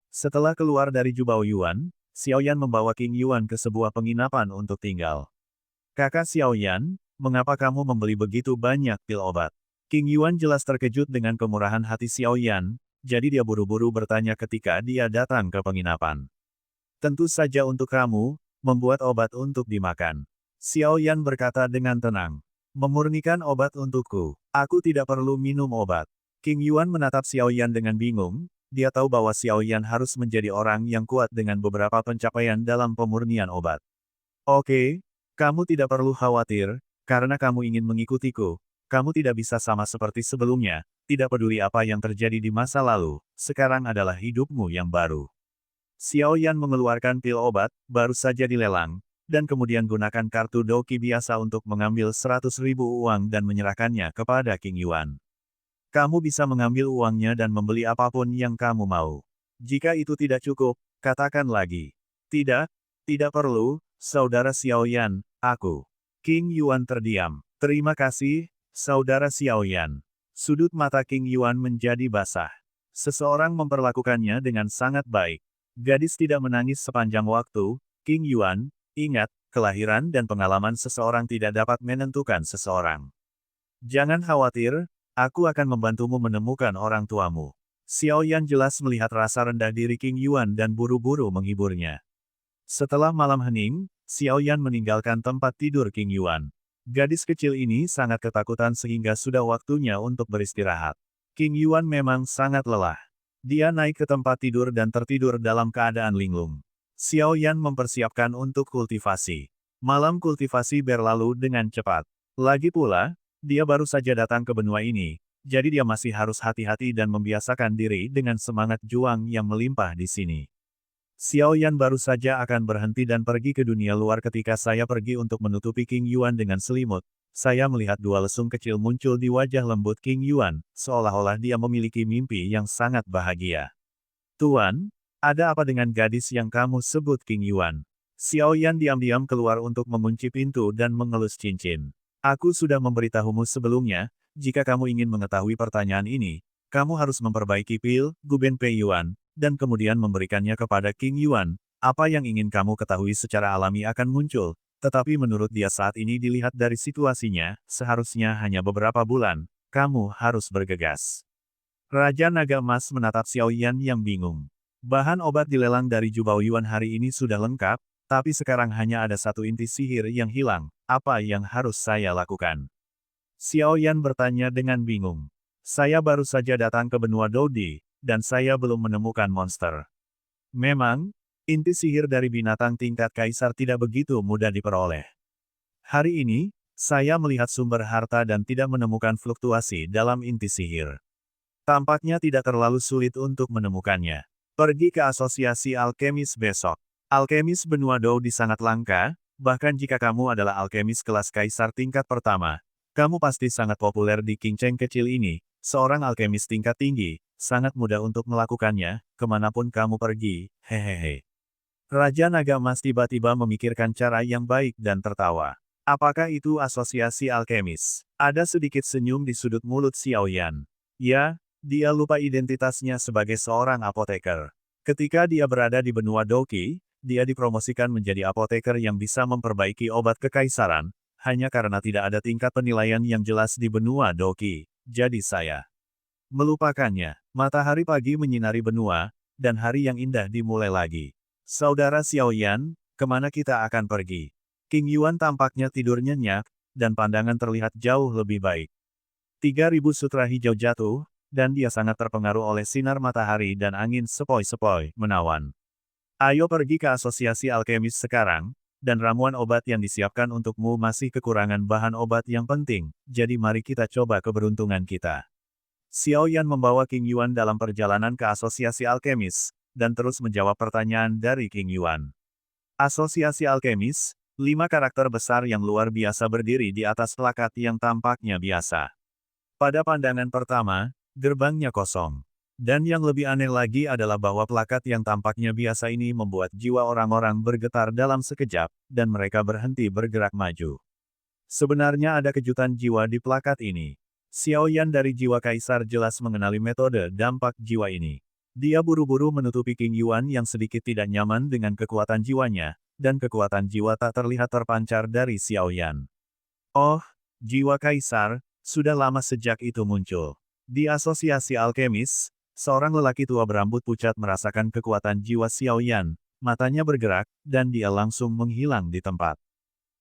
Setelah keluar dari Jubao Yuan, Xiao Yan membawa King Yuan ke sebuah penginapan untuk tinggal. Kakak Xiao Yan, mengapa kamu membeli begitu banyak pil obat? King Yuan jelas terkejut dengan kemurahan hati Xiao Yan, jadi dia buru-buru bertanya ketika dia datang ke penginapan. Tentu saja untuk kamu, membuat obat untuk dimakan. Xiao Yan berkata dengan tenang. Memurnikan obat untukku. Aku tidak perlu minum obat. King Yuan menatap Xiao Yan dengan bingung, dia tahu bahwa Xiao Yan harus menjadi orang yang kuat dengan beberapa pencapaian dalam pemurnian obat. Oke, kamu tidak perlu khawatir, karena kamu ingin mengikutiku. Kamu tidak bisa sama seperti sebelumnya, tidak peduli apa yang terjadi di masa lalu, sekarang adalah hidupmu yang baru. Xiao Yan mengeluarkan pil obat, baru saja dilelang, dan kemudian gunakan kartu Doki biasa untuk mengambil 100.000 uang dan menyerahkannya kepada King Yuan. Kamu bisa mengambil uangnya dan membeli apapun yang kamu mau. Jika itu tidak cukup, katakan lagi. Tidak, tidak perlu, Saudara Xiao Yan, aku. King Yuan terdiam. Terima kasih, Saudara Xiao Yan. Sudut mata King Yuan menjadi basah. Seseorang memperlakukannya dengan sangat baik. Gadis tidak menangis sepanjang waktu, King Yuan, ingat, kelahiran dan pengalaman seseorang tidak dapat menentukan seseorang. Jangan khawatir, aku akan membantumu menemukan orang tuamu. Xiao Yan jelas melihat rasa rendah diri King Yuan dan buru-buru menghiburnya. Setelah malam hening, Xiao Yan meninggalkan tempat tidur King Yuan. Gadis kecil ini sangat ketakutan sehingga sudah waktunya untuk beristirahat. King Yuan memang sangat lelah. Dia naik ke tempat tidur dan tertidur dalam keadaan linglung. Xiao Yan mempersiapkan untuk kultivasi. Malam kultivasi berlalu dengan cepat. Lagi pula, dia baru saja datang ke benua ini, jadi dia masih harus hati-hati dan membiasakan diri dengan semangat juang yang melimpah di sini. Xiao Yan baru saja akan berhenti dan pergi ke dunia luar ketika saya pergi untuk menutupi King Yuan dengan selimut. Saya melihat dua lesung kecil muncul di wajah lembut King Yuan, seolah-olah dia memiliki mimpi yang sangat bahagia. Tuan, ada apa dengan gadis yang kamu sebut King Yuan? Xiao Yan diam-diam keluar untuk mengunci pintu dan mengelus cincin. Aku sudah memberitahumu sebelumnya, jika kamu ingin mengetahui pertanyaan ini, kamu harus memperbaiki pil, Guben Pei Yuan, dan kemudian memberikannya kepada King Yuan. Apa yang ingin kamu ketahui secara alami akan muncul, tetapi menurut dia saat ini dilihat dari situasinya, seharusnya hanya beberapa bulan, kamu harus bergegas. Raja Naga Emas menatap Xiao Yan yang bingung. Bahan obat dilelang dari Jubao Yuan hari ini sudah lengkap, tapi sekarang hanya ada satu inti sihir yang hilang, apa yang harus saya lakukan? Xiao Yan bertanya dengan bingung. Saya baru saja datang ke benua Dodi, dan saya belum menemukan monster. Memang, inti sihir dari binatang tingkat kaisar tidak begitu mudah diperoleh. Hari ini, saya melihat sumber harta dan tidak menemukan fluktuasi dalam inti sihir. Tampaknya tidak terlalu sulit untuk menemukannya. Pergi ke asosiasi alkemis besok. Alkemis benua Dodi sangat langka, bahkan jika kamu adalah alkemis kelas kaisar tingkat pertama, kamu pasti sangat populer di King Cheng kecil ini, seorang alkemis tingkat tinggi, sangat mudah untuk melakukannya, kemanapun kamu pergi, hehehe. Raja Naga Emas tiba-tiba memikirkan cara yang baik dan tertawa. Apakah itu asosiasi alkemis? Ada sedikit senyum di sudut mulut Xiao Yan. Ya, dia lupa identitasnya sebagai seorang apoteker. Ketika dia berada di benua Doki, dia dipromosikan menjadi apoteker yang bisa memperbaiki obat kekaisaran, hanya karena tidak ada tingkat penilaian yang jelas di benua Doki. Jadi saya melupakannya. Matahari pagi menyinari benua, dan hari yang indah dimulai lagi. Saudara Xiao Yan, kemana kita akan pergi? King Yuan tampaknya tidur nyenyak, dan pandangan terlihat jauh lebih baik. 3.000 sutra hijau jatuh, dan dia sangat terpengaruh oleh sinar matahari dan angin sepoi-sepoi, menawan. Ayo pergi ke asosiasi alkemis sekarang, dan ramuan obat yang disiapkan untukmu masih kekurangan bahan obat yang penting, jadi mari kita coba keberuntungan kita. Xiao Yan membawa King Yuan dalam perjalanan ke asosiasi alkemis, dan terus menjawab pertanyaan dari King Yuan. Asosiasi alkemis, 5 karakter besar yang luar biasa berdiri di atas plakat yang tampaknya biasa. Pada pandangan pertama, gerbangnya kosong. Dan yang lebih aneh lagi adalah bahwa plakat yang tampaknya biasa ini membuat jiwa orang-orang bergetar dalam sekejap, dan mereka berhenti bergerak maju. Sebenarnya ada kejutan jiwa di plakat ini. Xiao Yan dari Jiwa Kaisar jelas mengenali metode dampak jiwa ini. Dia buru-buru menutupi King Yuan yang sedikit tidak nyaman dengan kekuatan jiwanya, dan kekuatan jiwa tak terlihat terpancar dari Xiao Yan. Oh, jiwa kaisar, sudah lama sejak itu muncul. Di asosiasi alkemis, seorang lelaki tua berambut pucat merasakan kekuatan jiwa Xiao Yan, matanya bergerak, dan dia langsung menghilang di tempat.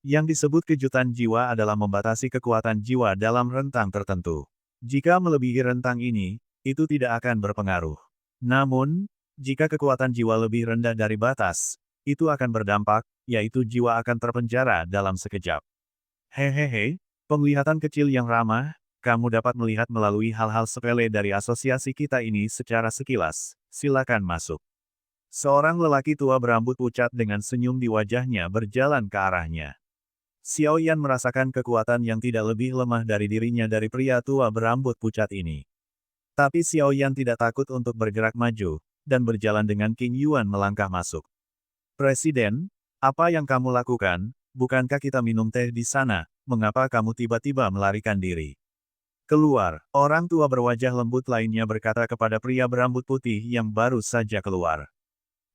Yang disebut kejutan jiwa adalah membatasi kekuatan jiwa dalam rentang tertentu. Jika melebihi rentang ini, itu tidak akan berpengaruh. Namun, jika kekuatan jiwa lebih rendah dari batas, itu akan berdampak, yaitu jiwa akan terpenjara dalam sekejap. Hehehe, penglihatan kecil yang ramah, kamu dapat melihat melalui hal-hal sepele dari asosiasi kita ini secara sekilas. Silakan masuk. Seorang lelaki tua berambut pucat dengan senyum di wajahnya berjalan ke arahnya. Xiao Yan merasakan kekuatan yang tidak lebih lemah dari dirinya dari pria tua berambut pucat ini. Tapi Xiao Yan tidak takut untuk bergerak maju, dan berjalan dengan King Yuan melangkah masuk. Presiden, apa yang kamu lakukan? Bukankah kita minum teh di sana? Mengapa kamu tiba-tiba melarikan diri? Keluar, orang tua berwajah lembut lainnya berkata kepada pria berambut putih yang baru saja keluar.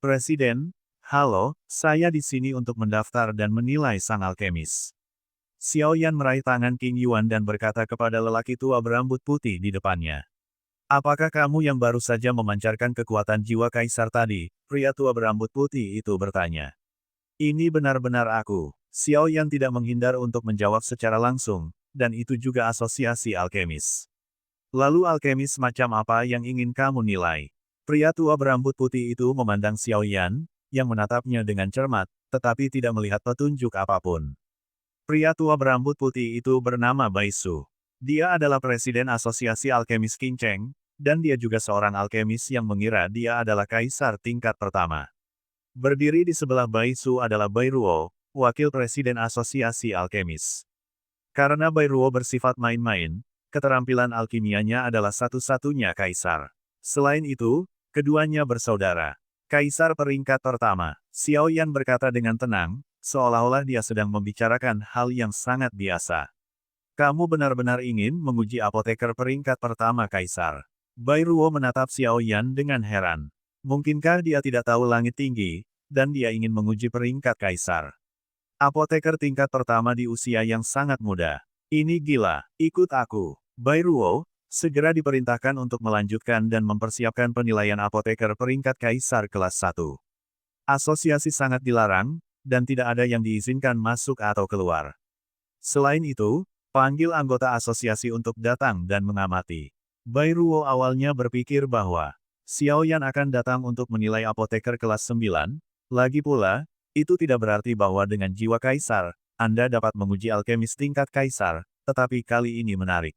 Presiden, halo, saya di sini untuk mendaftar dan menilai sang alkemis. Xiao Yan meraih tangan King Yuan dan berkata kepada lelaki tua berambut putih di depannya. Apakah kamu yang baru saja memancarkan kekuatan jiwa kaisar tadi? Pria tua berambut putih itu bertanya. Ini benar-benar aku. Xiao Yan tidak menghindar untuk menjawab secara langsung, dan itu juga asosiasi alkemis. Lalu alkemis macam apa yang ingin kamu nilai? Pria tua berambut putih itu memandang Xiao Yan, yang menatapnya dengan cermat, tetapi tidak melihat petunjuk apapun. Pria tua berambut putih itu bernama Bai Su. Dia adalah presiden asosiasi alkemis Qing Cheng, dan dia juga seorang alkemis yang mengira dia adalah kaisar tingkat pertama. Berdiri di sebelah Bai Su adalah Bai Ruo, wakil presiden asosiasi alkemis. Karena Bai Ruo bersifat main-main, keterampilan alkimianya adalah satu-satunya kaisar. Selain itu, keduanya bersaudara. Kaisar peringkat pertama, Xiao Yan berkata dengan tenang, seolah-olah dia sedang membicarakan hal yang sangat biasa. Kamu benar-benar ingin menguji apoteker peringkat pertama kaisar. Bai Ruo menatap Xiao Yan dengan heran. Mungkinkah dia tidak tahu langit tinggi, dan dia ingin menguji peringkat kaisar. Apoteker tingkat pertama di usia yang sangat muda. Ini gila, ikut aku. Bai Ruo, segera diperintahkan untuk melanjutkan dan mempersiapkan penilaian apoteker peringkat kaisar kelas 1. Asosiasi sangat dilarang, dan tidak ada yang diizinkan masuk atau keluar. Selain itu, panggil anggota asosiasi untuk datang dan mengamati. Bai Ruo awalnya berpikir bahwa Xiao Yan akan datang untuk menilai apoteker kelas 9, lagi pula, itu tidak berarti bahwa dengan jiwa kaisar, Anda dapat menguji alkemis tingkat kaisar, tetapi kali ini menarik.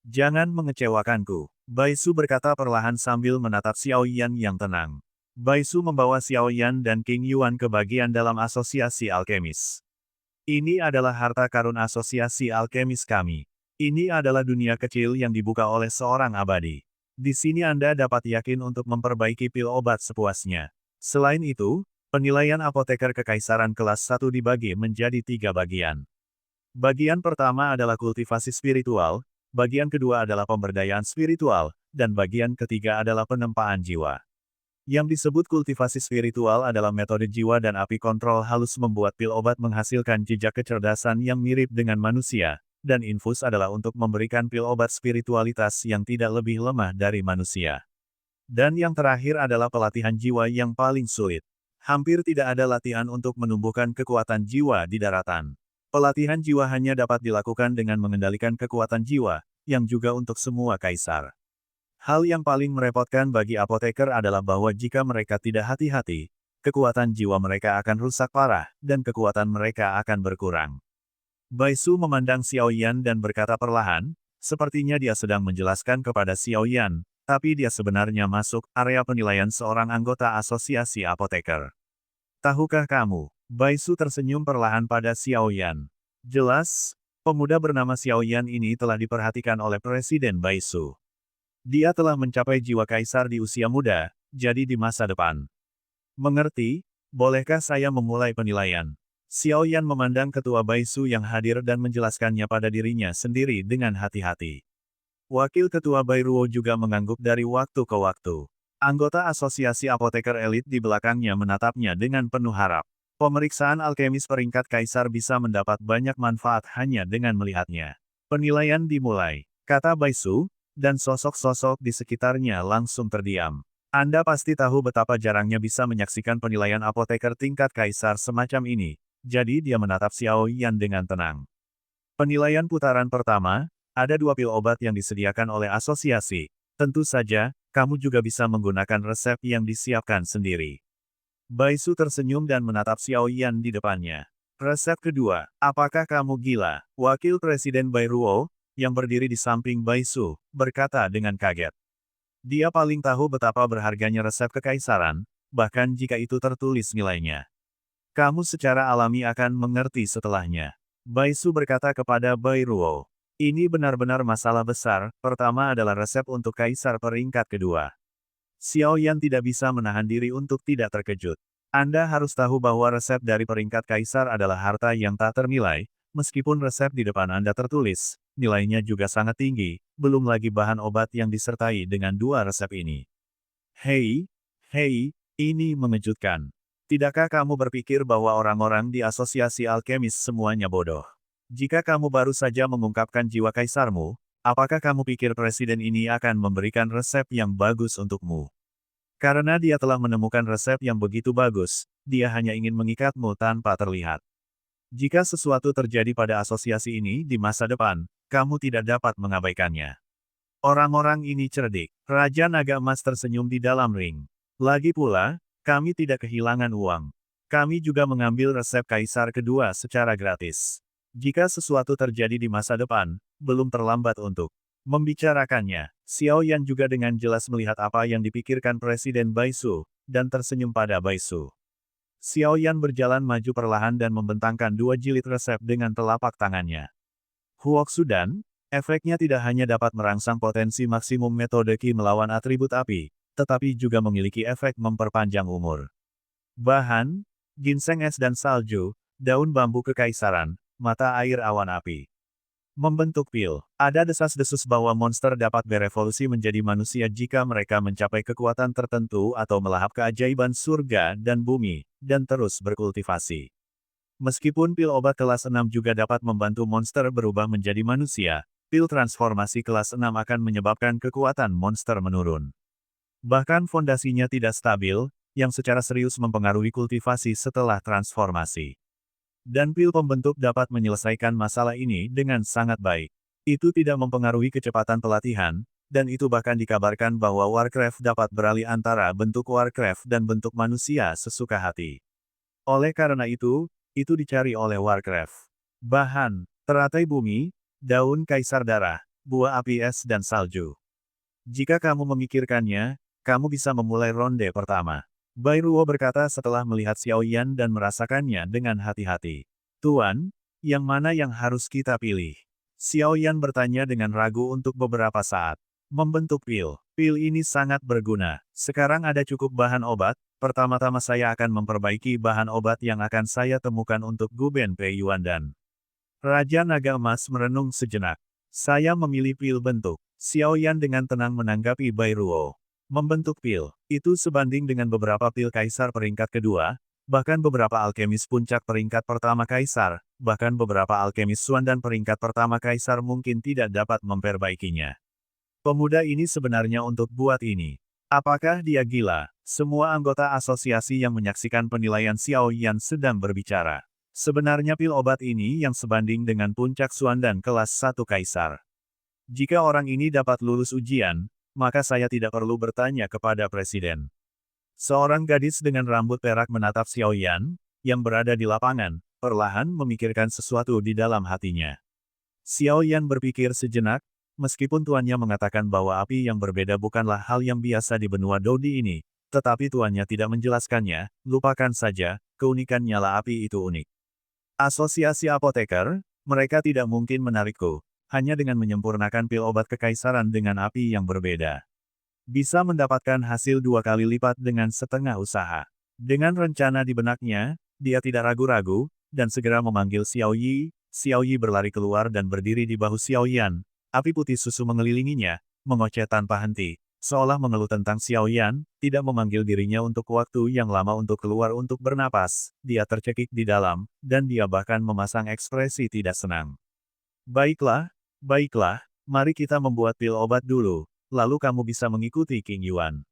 Jangan mengecewakanku, Bai Su berkata perlahan sambil menatap Xiao Yan yang tenang. Bai Su membawa Xiao Yan dan King Yuan ke bagian dalam asosiasi alkemis. Ini adalah harta karun asosiasi alkemis kami. Ini adalah dunia kecil yang dibuka oleh seorang abadi. Di sini Anda dapat yakin untuk memperbaiki pil obat sepuasnya. Selain itu, penilaian apoteker kekaisaran kelas 1 dibagi menjadi 3 bagian. Bagian pertama adalah kultivasi spiritual, bagian kedua adalah pemberdayaan spiritual, dan bagian ketiga adalah penempaan jiwa. Yang disebut kultivasi spiritual adalah metode jiwa dan api kontrol halus membuat pil obat menghasilkan jejak kecerdasan yang mirip dengan manusia, dan infus adalah untuk memberikan pil obat spiritualitas yang tidak lebih lemah dari manusia. Dan yang terakhir adalah pelatihan jiwa yang paling sulit. Hampir tidak ada latihan untuk menumbuhkan kekuatan jiwa di daratan. Pelatihan jiwa hanya dapat dilakukan dengan mengendalikan kekuatan jiwa, yang juga untuk semua kaisar. Hal yang paling merepotkan bagi apoteker adalah bahwa jika mereka tidak hati-hati, kekuatan jiwa mereka akan rusak parah, dan kekuatan mereka akan berkurang. Bai Su memandang Xiao Yan dan berkata perlahan, sepertinya dia sedang menjelaskan kepada Xiao Yan, tapi dia sebenarnya masuk area penilaian seorang anggota asosiasi apoteker. Tahukah kamu? Bai Su tersenyum perlahan pada Xiao Yan. Jelas, pemuda bernama Xiao Yan ini telah diperhatikan oleh Presiden Bai Su. Dia telah mencapai jiwa kaisar di usia muda, jadi di masa depan. Mengerti? Bolehkah saya memulai penilaian? Xiao Yan memandang ketua Bai Su yang hadir dan menjelaskannya pada dirinya sendiri dengan hati-hati. Wakil ketua Bai Ruo juga mengangguk dari waktu ke waktu. Anggota asosiasi apoteker elit di belakangnya menatapnya dengan penuh harap. Pemeriksaan alkemis peringkat kaisar bisa mendapat banyak manfaat hanya dengan melihatnya. Penilaian dimulai, kata Baisu, dan sosok-sosok di sekitarnya langsung terdiam. Anda pasti tahu betapa jarangnya bisa menyaksikan penilaian apoteker tingkat kaisar semacam ini, jadi dia menatap Xiao Yan dengan tenang. Penilaian putaran pertama, ada 2 pil obat yang disediakan oleh asosiasi. Tentu saja, kamu juga bisa menggunakan resep yang disiapkan sendiri. Baisu tersenyum dan menatap Xiao Yan di depannya. Resep kedua, apakah kamu gila? Wakil Presiden Bai Ruo, yang berdiri di samping Baisu, berkata dengan kaget. Dia paling tahu betapa berharganya resep kekaisaran, bahkan jika itu tertulis nilainya. Kamu secara alami akan mengerti setelahnya. Baisu berkata kepada Bai Ruo. Ini benar-benar masalah besar, pertama adalah resep untuk kaisar peringkat kedua. Xiao Yan tidak bisa menahan diri untuk tidak terkejut. Anda harus tahu bahwa resep dari peringkat kaisar adalah harta yang tak ternilai, meskipun resep di depan Anda tertulis, nilainya juga sangat tinggi, belum lagi bahan obat yang disertai dengan 2 resep ini. Hei, ini mengejutkan. Tidakkah kamu berpikir bahwa orang-orang di asosiasi alkemis semuanya bodoh? Jika kamu baru saja mengungkapkan jiwa kaisarmu, apakah kamu pikir presiden ini akan memberikan resep yang bagus untukmu? Karena dia telah menemukan resep yang begitu bagus, dia hanya ingin mengikatmu tanpa terlihat. Jika sesuatu terjadi pada asosiasi ini di masa depan, kamu tidak dapat mengabaikannya. Orang-orang ini cerdik. Raja Naga Emas tersenyum di dalam ring. Lagi pula, kami tidak kehilangan uang. Kami juga mengambil resep kaisar kedua secara gratis. Jika sesuatu terjadi di masa depan, belum terlambat untuk membicarakannya. Xiao Yan juga dengan jelas melihat apa yang dipikirkan Presiden Baisu, dan tersenyum pada Baisu. Xiao Yan berjalan maju perlahan dan membentangkan 2 jilid resep dengan telapak tangannya. Huoxudan, efeknya tidak hanya dapat merangsang potensi maksimum metode Qi melawan atribut api, tetapi juga memiliki efek memperpanjang umur. Bahan, ginseng es dan salju, daun bambu kekaisaran, mata air awan api. Membentuk pil. Ada desas-desus bahwa monster dapat berevolusi menjadi manusia jika mereka mencapai kekuatan tertentu atau melahap keajaiban surga dan bumi, dan terus berkultivasi. Meskipun pil obat kelas 6 juga dapat membantu monster berubah menjadi manusia, pil transformasi kelas 6 akan menyebabkan kekuatan monster menurun. Bahkan fondasinya tidak stabil, yang secara serius mempengaruhi kultivasi setelah transformasi. Dan pil pembentuk dapat menyelesaikan masalah ini dengan sangat baik. Itu tidak mempengaruhi kecepatan pelatihan, dan itu bahkan dikabarkan bahwa Warcraft dapat beralih antara bentuk Warcraft dan bentuk manusia sesuka hati. Oleh karena itu dicari oleh Warcraft. Bahan, teratai bumi, daun kaisar darah, buah api es dan salju. Jika kamu memikirkannya, kamu bisa memulai ronde pertama. Bai Ruo berkata setelah melihat Xiao Yan dan merasakannya dengan hati-hati. Tuan, yang mana yang harus kita pilih? Xiao Yan bertanya dengan ragu untuk beberapa saat. Membentuk pil. Pil ini sangat berguna. Sekarang ada cukup bahan obat, pertama-tama saya akan memperbaiki bahan obat yang akan saya temukan untuk Guben Pei Yuan dan Raja Naga Emas merenung sejenak. Saya memilih pil bentuk. Xiao Yan dengan tenang menanggapi Bai Ruo. Membentuk pil, itu sebanding dengan beberapa pil kaisar peringkat kedua, bahkan beberapa alkemis puncak peringkat pertama kaisar, bahkan beberapa alkemis Xuan dan peringkat pertama kaisar mungkin tidak dapat memperbaikinya. Pemuda ini sebenarnya untuk buat ini. Apakah dia gila? Semua anggota asosiasi yang menyaksikan penilaian Xiao Yan sedang berbicara. Sebenarnya pil obat ini yang sebanding dengan puncak Xuan dan kelas 1 kaisar. Jika orang ini dapat lulus ujian, maka saya tidak perlu bertanya kepada presiden. Seorang gadis dengan rambut perak menatap Xiao Yan, yang berada di lapangan, perlahan memikirkan sesuatu di dalam hatinya. Xiao Yan berpikir sejenak, meskipun tuannya mengatakan bahwa api yang berbeda bukanlah hal yang biasa di benua Dodi ini, tetapi tuannya tidak menjelaskannya, lupakan saja, keunikan nyala api itu unik. Asosiasi apoteker, mereka tidak mungkin menarikku. Hanya dengan menyempurnakan pil obat kekaisaran dengan api yang berbeda. Bisa mendapatkan hasil 2 kali lipat dengan setengah usaha. Dengan rencana di benaknya, dia tidak ragu-ragu, dan segera memanggil Xiao Yi. Xiao Yi berlari keluar dan berdiri di bahu Xiao Yan. Api putih susu mengelilinginya, mengoceh tanpa henti, Seolah mengeluh tentang Xiao Yan, tidak memanggil dirinya untuk waktu yang lama untuk keluar untuk bernapas, dia tercekik di dalam, dan dia bahkan memasang ekspresi tidak senang. Baiklah, baiklah, mari kita membuat pil obat dulu, lalu kamu bisa mengikuti King Yuan.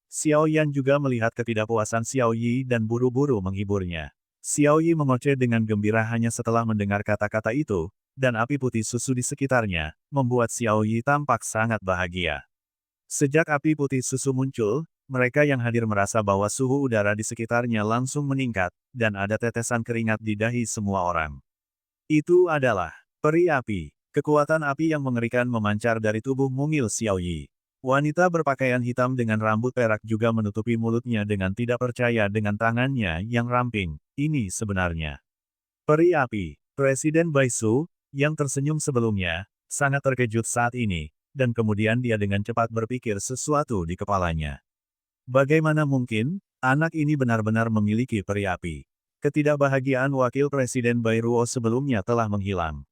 Xiao Yan juga melihat ketidakpuasan Xiao Yi dan buru-buru menghiburnya. Xiao Yi mengoceh dengan gembira hanya setelah mendengar kata-kata itu, dan api putih susu di sekitarnya, membuat Xiao Yi tampak sangat bahagia. Sejak api putih susu muncul, mereka yang hadir merasa bahwa suhu udara di sekitarnya langsung meningkat, dan ada tetesan keringat di dahi semua orang. Itu adalah peri api. Kekuatan api yang mengerikan memancar dari tubuh mungil Xiao Yi. Wanita berpakaian hitam dengan rambut perak juga menutupi mulutnya dengan tidak percaya dengan tangannya yang ramping. Ini sebenarnya peri api. Presiden Baisu, yang tersenyum sebelumnya, sangat terkejut saat ini, dan kemudian dia dengan cepat berpikir sesuatu di kepalanya. Bagaimana mungkin, anak ini benar-benar memiliki peri api? Ketidakbahagiaan wakil Presiden Bairuo sebelumnya telah menghilang.